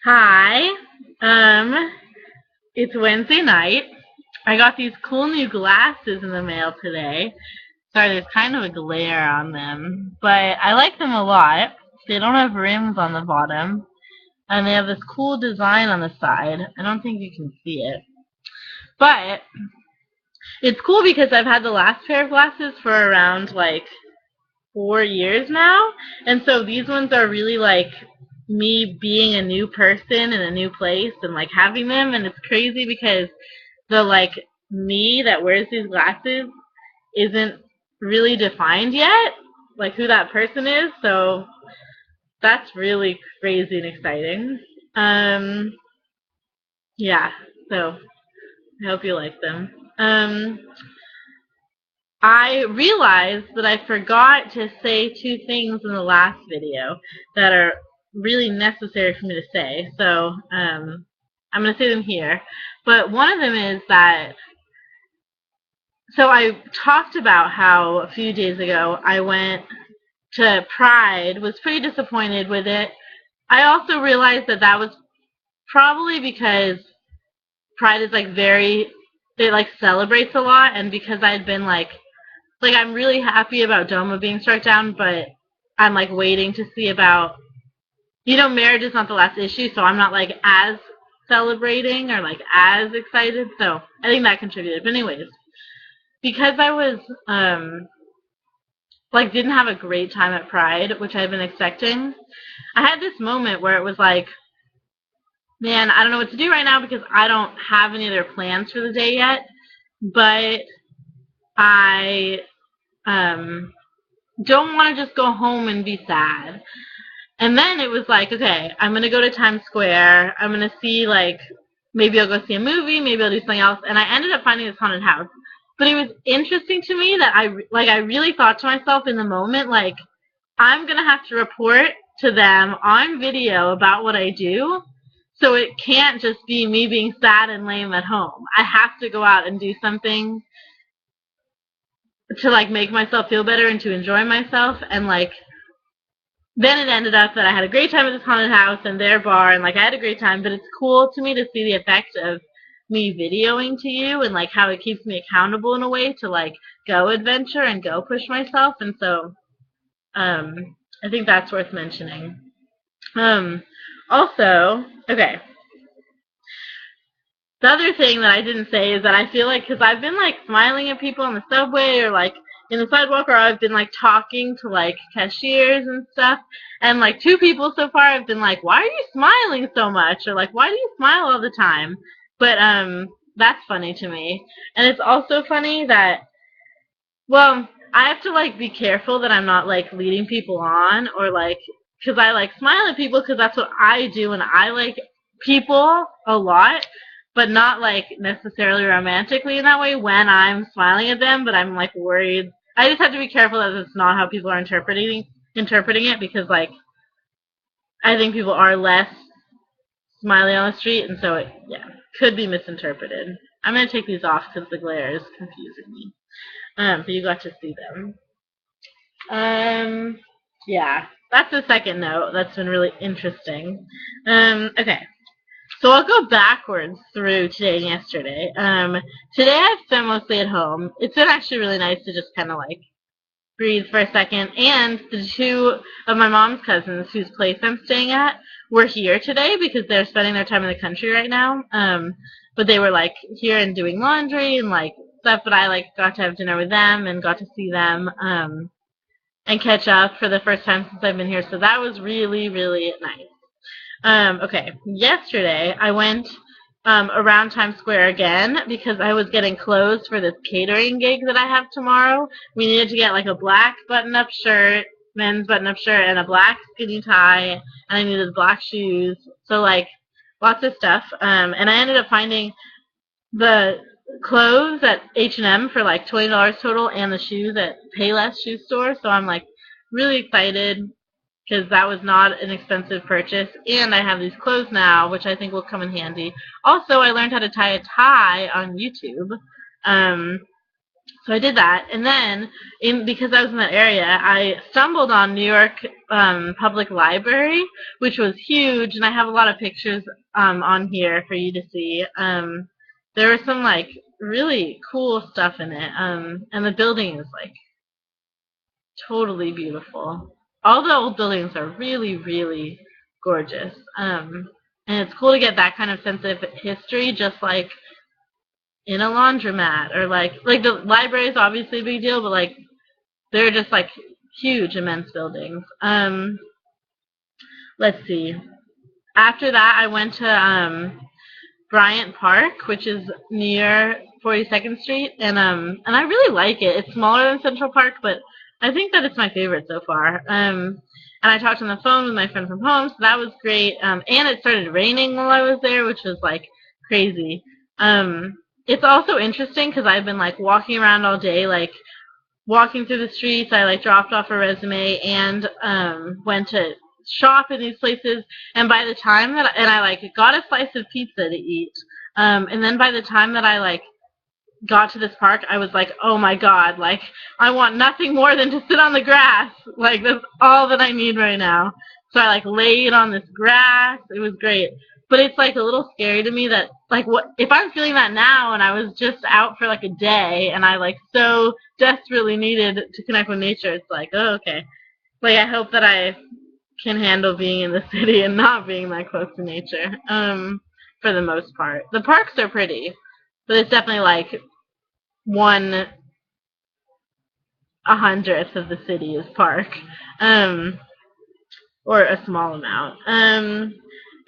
Hi. Um, it's Wednesday night. I got these cool new glasses in the mail today. Sorry, there's kind of a glare on them, but I like them a lot. They don't have rims on the bottom, and they have this cool design on the side. I don't think you can see it, but it's cool because I've had the last pair of glasses for around like 4 years now, and so these ones are really like me being a new person in a new place and like having them, and it's crazy because the like me that wears these glasses isn't really defined yet, like who that person is. So that's really crazy and exciting. Um, yeah. So I hope you like them. I realized that I forgot to say two things in the last video that are really necessary for me to say. So I'm going to say them here. But one of them is that, so I talked about how a few days ago I went to Pride, was pretty disappointed with it. I also realized that that was probably because Pride is like it like celebrates a lot, and because I'd been like I'm really happy about DOMA being struck down, but I'm like waiting to see about, marriage is not the last issue, so I'm not like as celebrating or like as excited. So I think that contributed. But anyways, because I was like didn't have a great time at Pride, which I've been expecting, I had this moment where it was like, man, I don't know what to do right now because I don't have any other plans for the day yet, but I don't want to just go home and be sad. And then it was like, okay, I'm going to go to Times Square. I'm going to see, like, maybe I'll go see a movie, maybe I'll do something else. And I ended up finding this haunted house. But it was interesting to me that I really thought to myself in the moment, like, I'm going to have to report to them on video about what I do. So it can't just be me being sad and lame at home. I have to go out and do something to, like, make myself feel better and to enjoy myself. And, like, then it ended up that I had a great time at this haunted house and their bar, and like I had a great time. But it's cool to me to see the effect of me videoing to you and like how it keeps me accountable in a way to like go adventure and go push myself. And so I think that's worth mentioning. Also, okay. The other thing that I didn't say is that I feel like, because I've been like smiling at people on the subway or like in the sidewalk, or I've been like talking to like cashiers and stuff, and like two people so far have been like, why are you smiling so much, or like, why do you smile all the time? But that's funny to me. And it's also funny that, well, I have to like be careful that I'm not like leading people on, or like, because I like smile at people because that's what I do, and I like people a lot, but not like necessarily romantically in that way when I'm smiling at them. But I'm like worried. I just have to be careful that it's not how people are interpreting it, because like I think people are less smiley on the street, and so it could be misinterpreted. I'm gonna take these off because the glare is confusing me. But you got to see them. Yeah, that's the second note. That's been really interesting. Okay. So I'll go backwards through today and yesterday. Today I've spent mostly at home. It's been actually really nice to just kind of like breathe for a second. And the two of my mom's cousins, whose place I'm staying at, were here today because they're spending their time in the country right now. But they were like here and doing laundry and like stuff. But I like got to have dinner with them and got to see them and catch up for the first time since I've been here. So that was really, really nice. Okay, yesterday I went around Times Square again because I was getting clothes for this catering gig that I have tomorrow. We needed to get like a black button-up shirt, men's button-up shirt, and a black skinny tie, and I needed black shoes. So like lots of stuff. And I ended up finding the clothes at H&M for like $20 total, and the shoes at Payless Shoe Store. So I'm like really excited because that was not an expensive purchase, and I have these clothes now, which I think will come in handy. Also, I learned how to tie a tie on YouTube, so I did that. And then, because I was in that area, I stumbled on New York public library, which was huge, and I have a lot of pictures on here for you to see. There was some like really cool stuff in it, and the building is like totally beautiful. All the old buildings are really, really gorgeous. And it's cool to get that kind of sense of history, just like in a laundromat, or like the library is obviously a big deal, but like they're just like huge, immense buildings. Let's see. After that, I went to Bryant Park, which is near 42nd Street, and I really like it. It's smaller than Central Park, but I think that it's my favorite so far. And I talked on the phone with my friend from home, so that was great. And it started raining while I was there, which was like crazy. It's also interesting because I've been like walking around all day, like walking through the streets. I like dropped off a resume and went to shop in these places. And by the time that I like got a slice of pizza to eat, and then by the time that I like got to this park, I was like, oh my god, like I want nothing more than to sit on the grass. Like that's all that I need right now. So I like laid on this grass. It was great. But it's like a little scary to me that like what if I'm feeling that now and I was just out for like a day and I like so desperately needed to connect with nature. It's like, oh okay. Like I hope that I can handle being in the city and not being that close to nature. For the most part. The parks are pretty, but it's definitely like 1/100th of the city is park, um, or a small amount.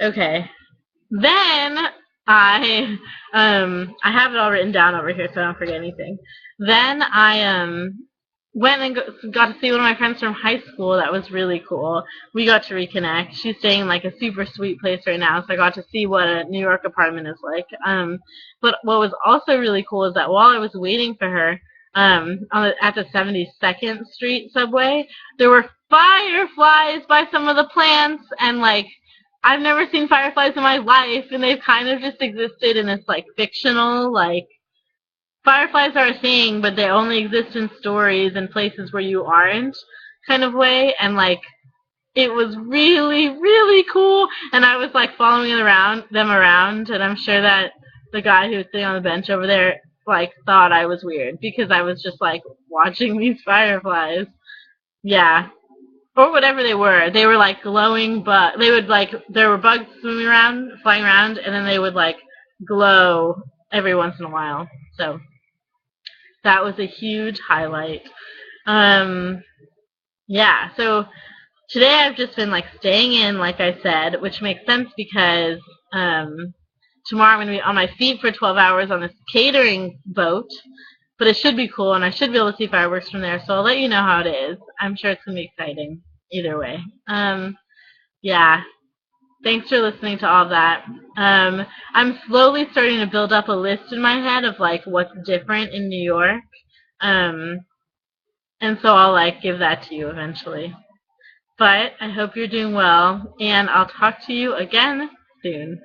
Okay. Then I have it all written down over here so I don't forget anything. Then I went and got to see one of my friends from high school. That was really cool. We got to reconnect. She's staying in like a super sweet place right now, so I got to see what a New York apartment is like. But what was also really cool is that while I was waiting for her at the 72nd Street subway, there were fireflies by some of the plants, and like I've never seen fireflies in my life, and they've kind of just existed in this like fictional like fireflies are a thing, but they only exist in stories and places where you aren't kind of way. And like it was really, really cool. And I was like following them around, and I'm sure that the guy who was sitting on the bench over there like thought I was weird because I was just like watching these fireflies. Yeah. Or whatever they were. They were like glowing but they would like there were bugs swimming around, flying around, and then they would like glow every once in a while. So that was a huge highlight. Um, yeah, so today I've just been like staying in, like I said, which makes sense because tomorrow I'm going to be on my feet for 12 hours on this catering boat. But it should be cool, and I should be able to see fireworks from there, so I'll let you know how it is. I'm sure it's going to be exciting either way. Yeah, thanks for listening to all that. I'm slowly starting to build up a list in my head of like what's different in New York. Um, and so I'll like give that to you eventually. But I hope you're doing well, and I'll talk to you again soon.